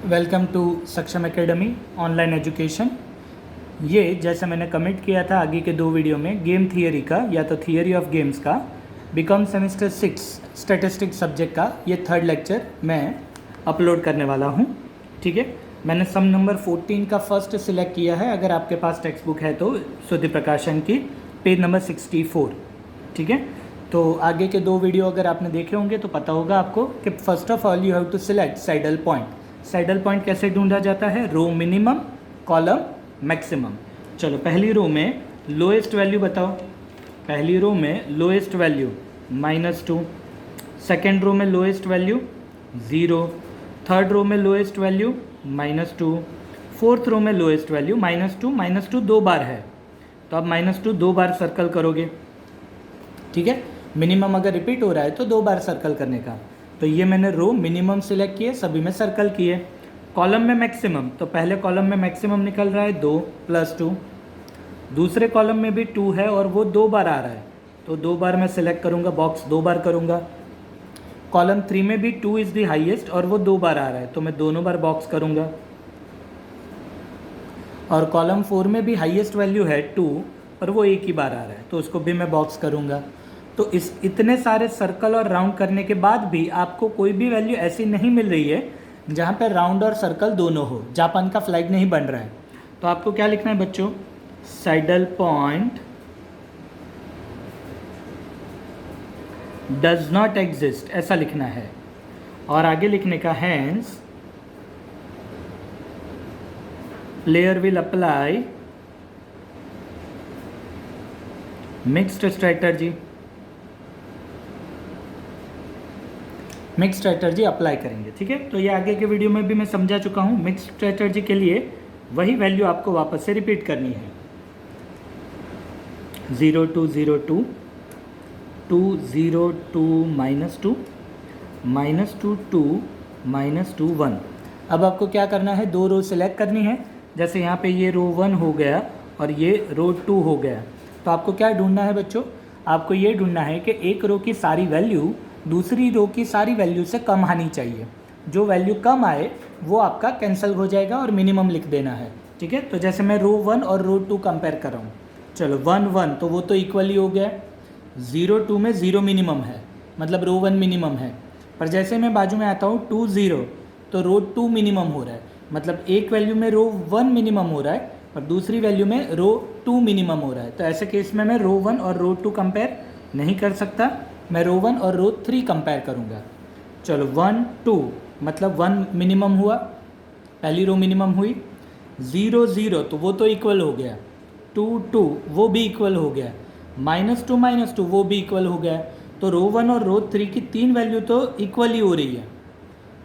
Welcome to सक्षम academy online education. ये जैसे मैंने कमिट किया था आगे के दो वीडियो में गेम थियरी का या तो थियरी ऑफ गेम्स का बीकॉम सेमेस्टर 6 स्टैटिस्टिक्स सब्जेक्ट का ये थर्ड लेक्चर मैं अपलोड करने वाला हूँ। ठीक है, मैंने सम नंबर 14 का फर्स्ट सिलेक्ट किया है। अगर आपके पास टेक्स्ट बुक है तो श्रुति प्रकाशन की पेज नंबर 64। ठीक है, तो आगे के दो वीडियो अगर आपने देखे होंगे तो पता होगा आपको कि first of all you have to select saddle point. Saddle point कैसे ढूंढा जाता है? Row minimum, column maximum. चलो पहली रो में लोएस्ट वैल्यू बताओ। पहली रो में लोएस्ट वैल्यू -2, सेकेंड रो में लोएस्ट वैल्यू 0, थर्ड रो में लोएस्ट वैल्यू -2, फोर्थ रो में लोएस्ट वैल्यू -2 दो बार है तो आप -2 दो बार सर्कल करोगे। ठीक है, मिनिमम अगर रिपीट हो रहा है तो दो बार सर्कल करने का। तो ये मैंने रो मिनिमम सिलेक्ट किए, सभी में सर्कल किए। कॉलम में मैक्सिमम, तो पहले कॉलम में मैक्सिमम निकल रहा है 2 + 2, दूसरे कॉलम में भी 2 है और वो दो बार आ रहा है तो दो बार मैं सिलेक्ट करूँगा, बॉक्स दो बार करूँगा। कॉलम 3 में भी 2 इज़ द हाईएस्ट और वो दो बार आ रहा है तो मैं दोनों बार बॉक्स करूँगा। और कॉलम 4 में भी हाईएस्ट वैल्यू है 2 और वो एक ही बार आ रहा है तो उसको भी मैं बॉक्स करूँगा। तो इस इतने सारे सर्कल और राउंड करने के बाद भी आपको कोई भी वैल्यू ऐसी नहीं मिल रही है जहाँ पे राउंड और सर्कल दोनों हो, जापान का फ्लैग नहीं बन रहा है। तो आपको क्या लिखना है बच्चों? Saddle point does not exist, ऐसा लिखना है। और आगे लिखने का hence player will apply mixed strategy. Mix strategy apply करेंगे। ठीक है, तो ये आगे के वीडियो में भी मैं समझा चुका हूँ। मिक्स स्ट्रैटर्जी के लिए वही वैल्यू आपको वापस से रिपीट करनी है। 0 2 0 2 2 0 2 -2 -2 2 -2 1। अब आपको क्या करना है? दो रो सिलेक्ट करनी है। जैसे यहाँ पे ये रो 1 हो गया और ये रो 2 हो गया। तो आपको क्या ढूंढना है बच्चों? आपको ये ढूंढना है कि एक रो की सारी वैल्यू दूसरी रो की सारी वैल्यू से कम आनी चाहिए। जो वैल्यू कम आए वो आपका कैंसिल हो जाएगा और मिनिमम लिख देना है। ठीक है, तो जैसे मैं रो 1 और रो 2 कंपेयर कर रहा हूँ। चलो 1 1 तो वो तो इक्वली हो गया। 0 2 में 0 मिनिमम है, मतलब रो 1 मिनिमम है। पर जैसे मैं बाजू में आता हूँ 2 0 तो रो 2 मिनिमम हो रहा है, मतलब एक वैल्यू में रो 1 मिनिमम हो रहा है और दूसरी वैल्यू में रो 2 मिनिमम हो रहा है। तो ऐसे केस में मैं रो 1 और रो 2 कंपेयर नहीं कर सकता, मैं रो 1 और रो 3 कंपेयर करूँगा। चलो 1 2 मतलब 1 मिनिमम हुआ, पहली रो मिनिमम हुई। 0 0 तो वो तो इक्वल हो गया। 2 2 वो भी इक्वल हो गया। -2 वो भी इक्वल हो गया। तो रो 1 और रो 3 की तीन वैल्यू तो इक्वल ही हो रही है।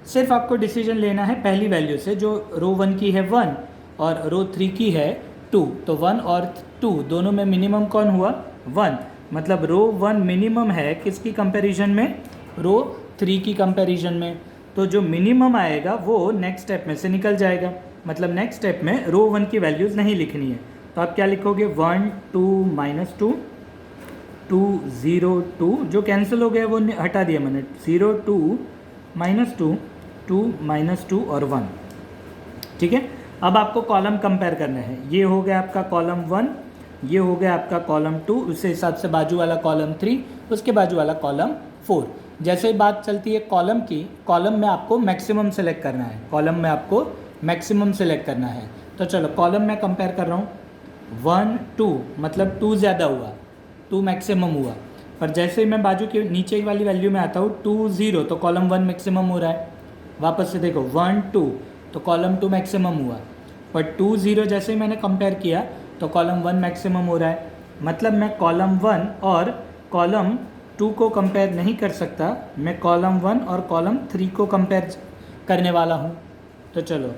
सिर्फ आपको डिसीजन लेना है पहली वैल्यू से, जो रो 1 की है 1 और रो 3 की है 2। तो 1 और 2 दोनों में मिनिमम कौन हुआ? 1। मतलब रो 1 मिनिमम है किसकी कंपैरिजन में? रो 3 की कंपैरिजन में। तो जो मिनिमम आएगा वो नेक्स्ट स्टेप में से निकल जाएगा, मतलब नेक्स्ट स्टेप में रो 1 की वैल्यूज़ नहीं लिखनी है। तो आप क्या लिखोगे? 1 2 -2 2 0 2, जो कैंसिल हो गया वो हटा दिया मैंने। 0 2 -2 2 -2 और 1। ठीक है, अब आपको कॉलम कंपेयर करना है। ये हो गया आपका कॉलम 1, ये हो गया आपका कॉलम 2, उस हिसाब से बाजू वाला कॉलम 3, उसके बाजू वाला कॉलम 4। जैसे बात चलती है कॉलम की, कॉलम में आपको मैक्सिमम सेलेक्ट करना है। कॉलम में आपको मैक्सिमम सेलेक्ट करना है। तो चलो कॉलम में कंपेयर कर रहा हूँ। 1 2 मतलब 2 ज़्यादा हुआ, 2 मैक्सिमम हुआ। पर जैसे ही मैं बाजू की नीचे वाली वैल्यू में आता हूँ 2 0 तो कॉलम 1 मैक्सिमम हो रहा है। वापस से देखो 1 2 तो कॉलम 2 मैक्सिमम हुआ। पर 2 0 जैसे ही मैंने कंपेयर किया तो कॉलम 1 मैक्सिमम हो रहा है। मतलब मैं कॉलम 1 और कॉलम 2 को कंपेयर नहीं कर सकता, मैं कॉलम 1 और कॉलम 3 को कंपेयर करने वाला हूँ। तो चलो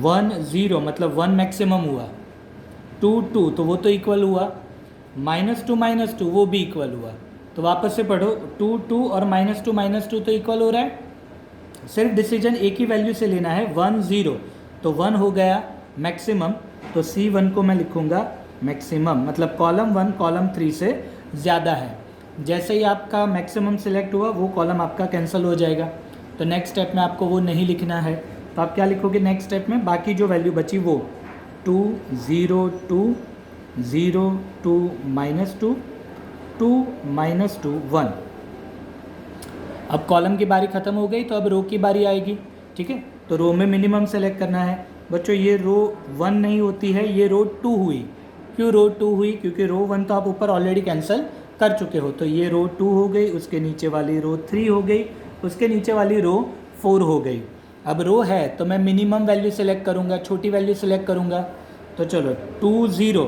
1 0 मतलब 1 मैक्सिमम हुआ। 2 2 तो वो तो इक्वल हुआ। -2 वो भी इक्वल हुआ। तो वापस से पढ़ो 2 2 और -2 तो इक्वल हो रहा है। सिर्फ डिसीजन एक ही वैल्यू से लेना है। 1 0 तो 1 हो गया मैक्सिमम, तो C1 को मैं लिखूँगा मैक्सिमम, मतलब कॉलम 1 कॉलम 3 से ज़्यादा है। जैसे ही आपका मैक्सिमम सिलेक्ट हुआ वो कॉलम आपका कैंसिल हो जाएगा। तो नेक्स्ट स्टेप में आपको वो नहीं लिखना है। तो आप क्या लिखोगे नेक्स्ट स्टेप में, बाकी जो वैल्यू बची वो 2 0 2 0 2 -2 2 -2 1। अब कॉलम की बारी ख़त्म हो गई तो अब रो की बारी आएगी। ठीक है, तो रो में मिनिमम सेलेक्ट करना है। बच्चों ये रो 1 नहीं होती है, ये रो 2 हुई। क्यों रो 2 हुई? क्योंकि रो 1 तो आप ऊपर ऑलरेडी कैंसिल कर चुके हो, तो ये रो 2 हो गई, उसके नीचे वाली रो 3 हो गई, उसके नीचे वाली रो 4 हो गई। अब रो है तो मैं मिनिमम वैल्यू सेलेक्ट करूँगा, छोटी वैल्यू सेलेक्ट करूँगा। तो चलो 2 0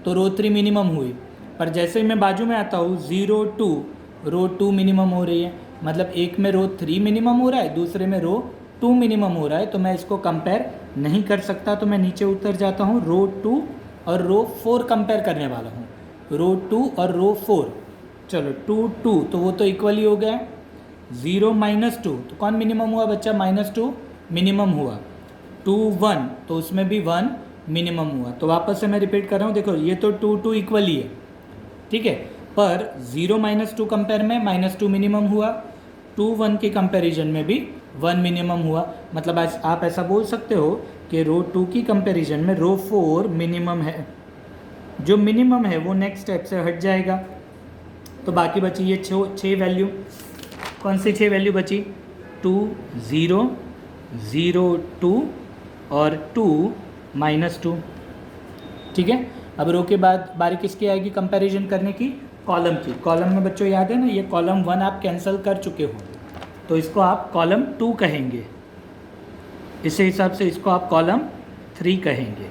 तो रो 3 मिनिमम हुई, पर जैसे ही मैं बाजू में आता हूँ 0 2 रो 2 मिनिमम हो रही है। मतलब एक में रो 3 मिनिमम हो रहा है, दूसरे में रो 2 मिनिमम हो रहा है, तो मैं इसको कंपेयर नहीं कर सकता। तो मैं नीचे उतर जाता हूँ, रो 2 और रो 4 कंपेयर करने वाला हूँ, रो 2 और रो 4। चलो 2 2 तो वो तो इक्वल ही हो गया। 0 -2 तो कौन मिनिमम हुआ बच्चा? -2 मिनिमम हुआ। 2 1 तो उसमें भी 1 मिनिमम हुआ। तो वापस से मैं रिपीट कर रहा हूँ, देखो ये तो 2 2 इक्वल ही है, ठीक है, पर 0 -2 कंपेयर में -2 मिनिमम हुआ, 2 1 के कंपैरिजन में भी 1 मिनिमम हुआ। मतलब आज आप ऐसा बोल सकते हो कि रो 2 की कंपैरिजन में रो 4 मिनिमम है। जो मिनिमम है वो नेक्स्ट स्टेप से हट जाएगा। तो बाकी बची ये 6 वैल्यू। कौन सी 6 वैल्यू बची? 2 0 0 2 और 2 -2। ठीक है, अब रो के बाद बारी किसकी आएगी कंपैरिजन करने की? कॉलम की। कॉलम में बच्चों याद है ना, ये कॉलम 1 आप कैंसिल कर चुके हो, तो इसको आप कॉलम 2 कहेंगे। इस हिसाब से इसको आप कॉलम 3 कहेंगे।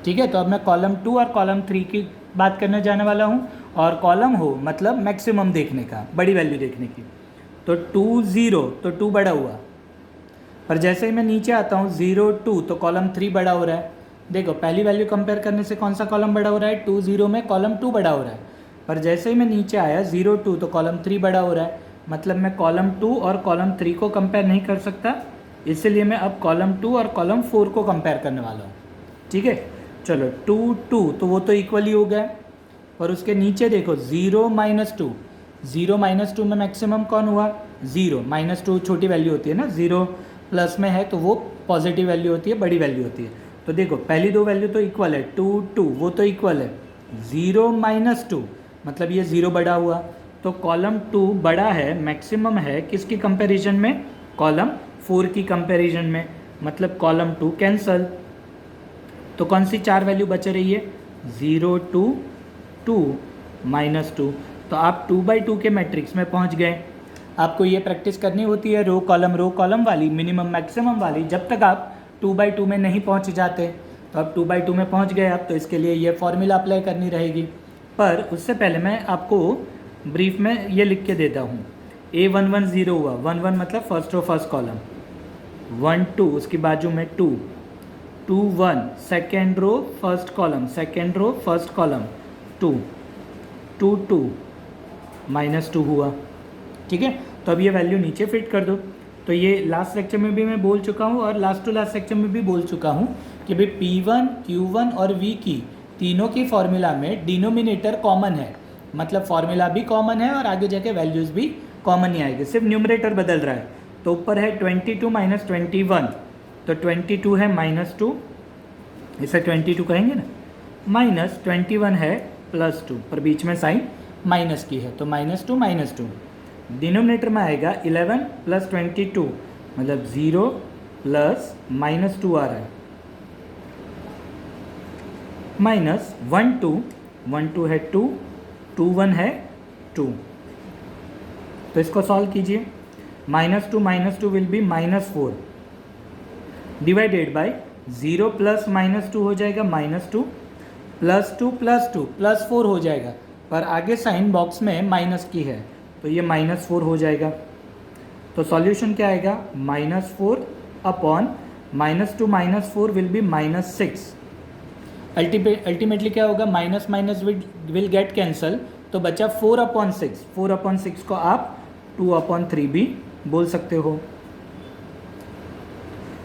ठीक है, तो अब मैं कॉलम 2 और कॉलम 3 की बात करने जाने वाला हूँ। और कॉलम हो मतलब मैक्सिमम देखने का, बड़ी वैल्यू देखने की। तो 2 0 तो 2 बड़ा हुआ, पर जैसे ही मैं नीचे आता हूँ 0 2 तो कॉलम 3 बड़ा हो रहा है। देखो पहली वैल्यू कंपेयर करने से कौन सा कॉलम बड़ा हो रहा है? 2 0 में कॉलम 2 बड़ा हो रहा है, पर जैसे ही मैं नीचे आया 0 2 तो कॉलम 3 बड़ा हो रहा है। मतलब मैं कॉलम 2 और कॉलम 3 को कंपेयर नहीं कर सकता, इसलिए मैं अब कॉलम 2 और कॉलम 4 को कंपेयर करने वाला हूँ। ठीक है, चलो 2 2 तो वो तो इक्वल ही हो गया, पर उसके नीचे देखो 0 -2। 0 -2 में मैक्सिमम कौन हुआ? 0 -2 छोटी वैल्यू होती है ना, 0 प्लस में है तो वो पॉजिटिव वैल्यू होती है, बड़ी वैल्यू होती है। तो देखो पहली दो वैल्यू तो इक्वल है, 2 2 वो तो इक्वल है। 0 -2 मतलब ये 0 बड़ा हुआ, तो कॉलम 2 बड़ा है, मैक्सिमम है किसकी कंपैरिजन में? कॉलम 4 की कंपैरिजन में। मतलब कॉलम 2 कैंसल। तो कौन सी 4 वैल्यू बच रही है? 0 2 2 -2। तो आप 2/2 के मैट्रिक्स में पहुंच गए। आपको ये प्रैक्टिस करनी होती है रो कॉलम वाली, मिनिमम मैक्सिमम वाली, जब तक आप 2/2 में नहीं पहुंच जाते। तो अब 2/2 में पहुंच गए आप, तो इसके लिए ये फॉर्मूला अप्लाई करनी रहेगी। पर उससे पहले मैं आपको ब्रीफ में ये लिख के देता हूँ। A1 1 0 हुआ, 1 1 मतलब फर्स्ट रो फर्स्ट कॉलम, 1 2 उसकी बाजू में 2 2 1 second row first column, second row first column 2 2 2 -2 हुआ। ठीक है, तो अब ये वैल्यू नीचे फिट कर दो। तो ये लास्ट लेक्चर में भी मैं बोल चुका हूँ और लास्ट टू लास्ट लेक्चर में भी बोल चुका हूँ कि भाई P1 Q1 और V की तीनों की फॉर्मूला में डिनोमिनेटर कॉमन है। मतलब फॉर्मूला भी कॉमन है और आगे जाके वैल्यूज़ भी कॉमन ही आएगी, सिर्फ न्यूमरेटर बदल रहा है। तो ऊपर है 22 -21, तो 22 है -2, इसे 22 कहेंगे ना, -21 है +2, पर बीच में साइन माइनस की है, तो -2 -2। डिनोमिनेटर में आएगा 11 + 22, मतलब 0 + -2 आ रहा है, -1 2 1 2 है 2 2 1 है 2। तो इसको सॉल्व कीजिए। -2 विल बी -4 डिवाइडेड बाय 0 + -2 हो जाएगा -2 +2 +2 +4 हो जाएगा, पर आगे साइन बॉक्स में माइनस की है तो ये -4 हो जाएगा। तो सॉल्यूशन क्या आएगा? -4 अपॉन -2 -4 विल बी -6। अल्टीमेटली क्या होगा? Minus minus will get cancel, तो बचा 4/6। 4/6 को आप 2/3 भी बोल सकते हो।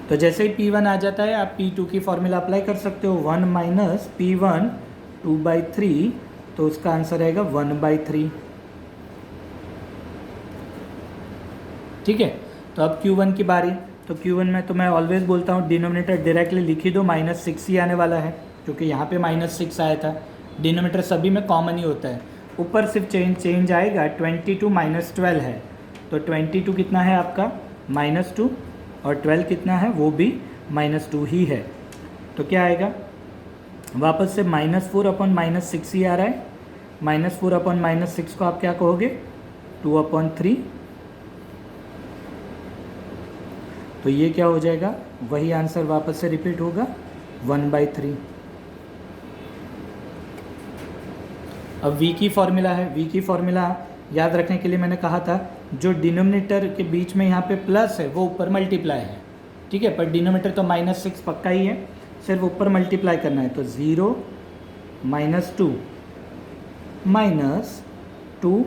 तो जैसे ही P1 आ जाता है आप P2 की फॉर्मूला अप्लाई कर सकते हो, 1 - P1 2/3, तो उसका आंसर आएगा 1/3। ठीक है, तो अब Q1 की बारी। तो Q1 में तो मैं ऑलवेज बोलता हूँ डिनोमिनेटर डायरेक्टली लिख ही दो, -6 ही आने वाला है क्योंकि यहाँ पे -6 आया था। डिनोमिनेटर सभी में कॉमन ही होता है, ऊपर सिर्फ चेंज आएगा। 22 -12 है, तो 22 कितना है आपका -2 और 12 कितना है वो भी -2 ही है। तो क्या आएगा वापस से -4/-6 ही आ रहा है। -4/-6 को आप क्या कहोगे 2/3। तो ये क्या हो जाएगा, वही आंसर वापस से रिपीट होगा 1/3। अब v की फॉर्मूला है, v की फॉर्मूला याद रखने के लिए मैंने कहा था जो डिनोमिनेटर के बीच में यहाँ पे प्लस है वो ऊपर मल्टीप्लाई है, ठीक है। पर डिनोमिनेटर तो -6 पक्का ही है, सिर्फ ऊपर मल्टीप्लाई करना है। तो 0 -2 -2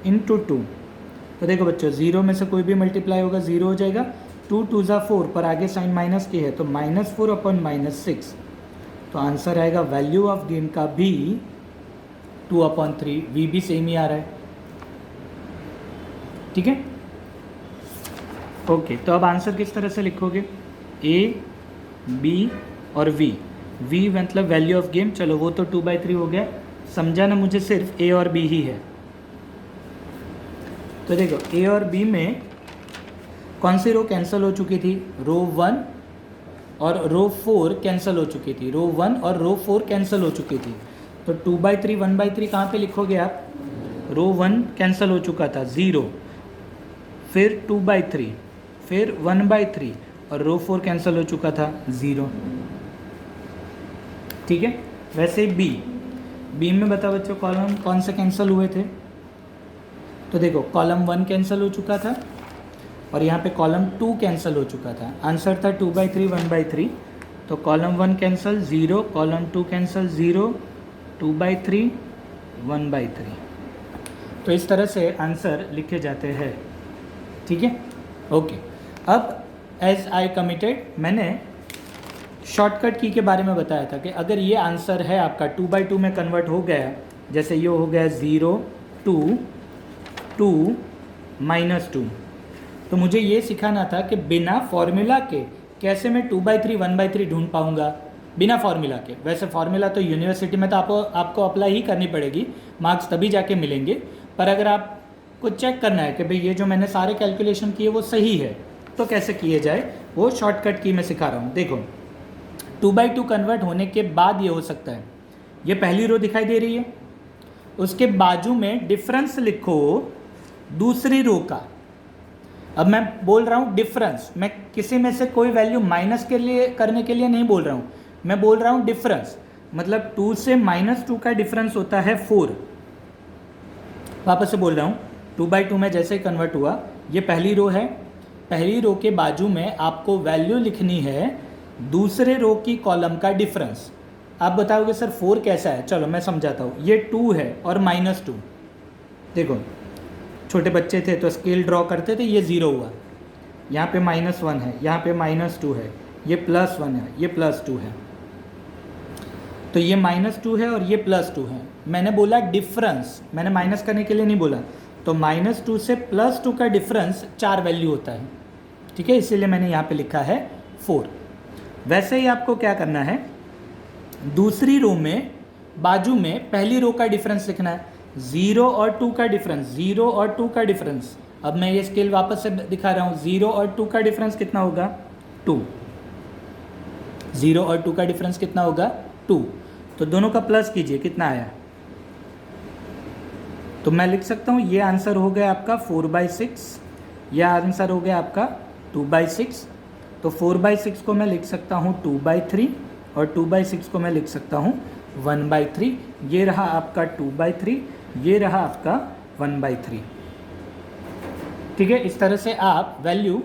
× 2। तो देखो बच्चों 0 में से कोई भी मल्टीप्लाई होगा 0 हो जाएगा। 2 2 ज़ा 4 पर आगे साइन माइनस की है तो -4/-6। तो आंसर आएगा वैल्यू ऑफ गेम का भी 2/3। v भी सेम ही आ रहा है, ठीक है। ओके, तो अब आंसर किस तरह से लिखोगे, a b और v। v मतलब वैल्यू ऑफ गेम, चलो वो तो 2/3 हो गया, समझा ना मुझे सिर्फ a और b ही है। तो देखो a और b में कौन सी रो कैंसिल हो चुकी थी, रो 1 और रो 4 कैंसिल हो चुकी थी, रो 1 और रो 4 कैंसिल हो चुकी थी। तो 2/3 1/3 कहाँ पे लिखोगे आप, रो 1 कैंसिल हो चुका था 0, फिर 2/3, फिर 1/3 और रो 4 कैंसिल हो चुका था 0, ठीक है। वैसे बी में बताओ बच्चों कॉलम कौन से कैंसिल हुए थे। तो देखो कॉलम 1 कैंसिल हो चुका था और यहाँ पे कॉलम 2 कैंसिल हो चुका था। आंसर था 2/3 1/3। तो कॉलम 1 कैंसिल 0, कॉलम 2 कैंसिल 0, 2/3 1/3। तो इस तरह से आंसर लिखे जाते हैं, ठीक है। ओके, अब एज आई कमिटेड मैंने शॉर्टकट की के बारे में बताया था कि अगर ये आंसर है आपका 2/2 में कन्वर्ट हो गया, जैसे ये हो गया 0 2 2 -2, तो मुझे ये सिखाना था कि बिना फॉर्मूला के कैसे मैं 2/3 1/3 ढूंढ पाऊंगा बिना फॉर्मूला के। वैसे फॉर्मूला तो यूनिवर्सिटी में तो आपको अप्लाई ही करनी पड़ेगी, मार्क्स तभी जाके मिलेंगे। पर अगर आपको चेक करना है कि भाई ये जो मैंने सारे कैलकुलेशन किए वो सही है, तो कैसे किए जाए वो शॉर्टकट की मैं सिखा रहा हूँ। देखो 2/2 कन्वर्ट होने के बाद ये हो सकता है, ये पहली रो दिखाई दे रही है, उसके बाजू में डिफरेंस लिखो दूसरी रो का। अब मैं बोल रहा हूँ डिफरेंस, मैं किसी में से कोई वैल्यू माइनस के लिए करने के लिए नहीं बोल रहा हूँ, मैं बोल रहा हूँ डिफरेंस, मतलब 2 से -2 का डिफरेंस होता है 4। वापस से बोल रहा हूँ 2/2 में जैसे ही कन्वर्ट हुआ, ये पहली रो है, पहली रो के बाजू में आपको वैल्यू लिखनी है दूसरे रो की कॉलम का डिफरेंस। आप बताओगे सर 4 कैसा है, चलो मैं समझाता हूँ। ये 2 है और -2, देखो छोटे बच्चे थे तो स्केल ड्रॉ करते थे, ये 0 हुआ, यहाँ पे -1 है, यहाँ पे -2 है, ये +1 है, ये +2 है, तो ये -2 है और ये +2 है। मैंने बोला डिफरेंस, मैंने माइनस करने के लिए नहीं बोला। तो -2 से +2 का डिफरेंस 4 वैल्यू होता है, ठीक है, इसीलिए मैंने यहाँ पे लिखा है 4। वैसे ही आपको क्या करना है, दूसरी रो में बाजू में पहली रो का डिफरेंस लिखना है, 0 और 2 का डिफरेंस, 0 और 2 का डिफरेंस। अब मैं ये स्केल वापस से दिखा रहा हूँ, 0 और 2 का डिफरेंस कितना होगा 2, 0 और 2 का डिफरेंस कितना होगा 2। तो दोनों का प्लस कीजिए, कितना आया, तो मैं लिख सकता हूँ ये आंसर हो गया आपका 4/6, यह आंसर हो गया आपका 2/6। तो 4/6 को मैं लिख सकता हूँ 2/3 और 2/6 को मैं लिख सकता हूँ 1/3। ये रहा आपका 2/3, ये रहा आपका 1/3, ठीक है। इस तरह से आप वैल्यू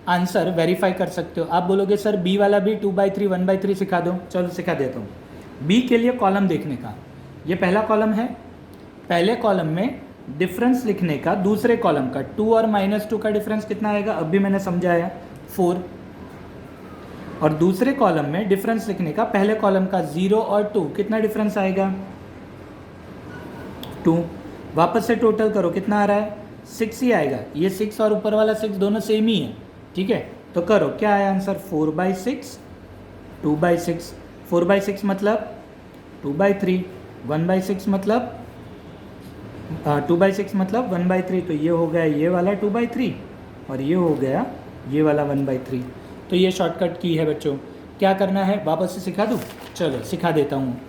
आंसर वेरीफाई कर सकते हो। आप बोलोगे सर बी वाला भी 2/3 1/3 सिखा दो, चलो सिखा देता हूँ। बी के लिए कॉलम देखने का, ये पहला कॉलम है, पहले कॉलम में डिफरेंस लिखने का दूसरे कॉलम का, 2 और -2 का डिफरेंस कितना आएगा, अब भी मैंने समझाया 4। और दूसरे कॉलम में डिफरेंस लिखने का पहले कॉलम का 0 और 2, कितना डिफरेंस आएगा 2। वापस से टोटल करो, कितना आ रहा है 6 ही आएगा, ये 6 और ऊपर वाला 6 दोनों सेम ही है, ठीक है। तो करो, क्या आया आंसर? 4/6, 2/6, 4/6 मतलब 2/3, 1/6 मतलब 2/6 मतलब 1/3, तो ये हो गया ये वाला 2/3 और ये हो गया ये वाला 1/3। तो ये शॉर्टकट की है बच्चों। क्या करना है वापस से सिखा दूँ? चलो सिखा देता हूँ।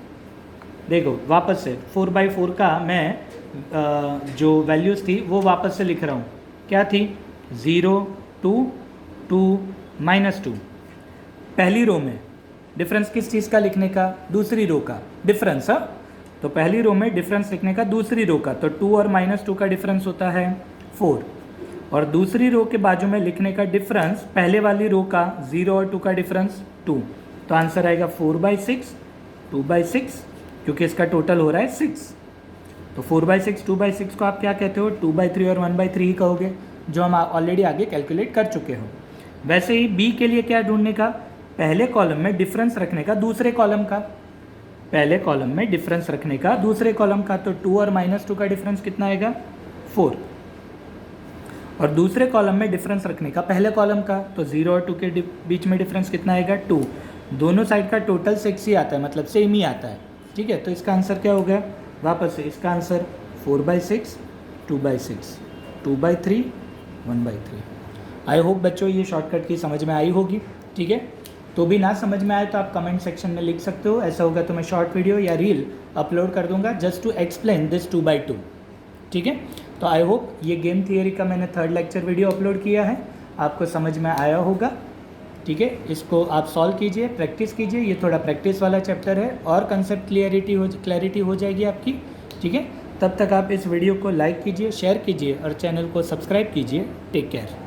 देखो वापस से 4/4 का मैं जो वैल्यूज़ थी वो वापस से लिख रहा हूँ। क्या थी? 0, 2, 2, -2। पहली रो में डिफरेंस किस चीज़ का लिखने का? दूसरी रो का डिफरेंस। हाँ, तो पहली रो में डिफरेंस लिखने का दूसरी रो का, तो 2 और -2 का डिफरेंस होता है 4, और दूसरी रो के बाजू में लिखने का डिफरेंस पहले वाली रो का 0 और 2 का डिफरेंस 2। तो आंसर आएगा 4/6, 2/6, क्योंकि इसका टोटल हो रहा है 6। तो 4/6, 2/6 को आप क्या कहते हो? 2/3 और 1/3 ही कहोगे, जो हम ऑलरेडी आगे कैलकुलेट कर चुके हो। वैसे ही बी के लिए क्या ढूंढने का? पहले कॉलम में डिफरेंस रखने का दूसरे कॉलम का, पहले कॉलम में डिफरेंस रखने का दूसरे कॉलम का, तो 2 और -2 का डिफरेंस कितना आएगा? 4, और दूसरे कॉलम में डिफरेंस रखने का पहले कॉलम का, तो 0 और 2 के बीच में डिफरेंस कितना आएगा? 2। दोनों साइड का टोटल 6 ही आता है, मतलब सेम ही आता है। ठीक है, तो इसका आंसर क्या हो गया? वापस से इसका आंसर 4/6, 2/6, 2/3, 1/3। आई होप बच्चों ये शॉर्टकट की समझ में आई होगी। ठीक है, तो भी ना समझ में आए तो आप कमेंट सेक्शन में लिख सकते हो। ऐसा होगा तो मैं शॉर्ट वीडियो या रील अपलोड कर दूंगा जस्ट टू एक्सप्लेन दिस 2/2। ठीक है, तो आई होप ये गेम थियरी का मैंने 3rd लेक्चर वीडियो अपलोड किया है, आपको समझ में आया होगा। ठीक है, इसको आप सॉल्व कीजिए, प्रैक्टिस कीजिए। ये थोड़ा प्रैक्टिस वाला चैप्टर है और कंसेप्ट क्लैरिटी हो जाएगी आपकी। ठीक है, तब तक आप इस वीडियो को लाइक कीजिए, शेयर कीजिए और चैनल को सब्सक्राइब कीजिए। Take care.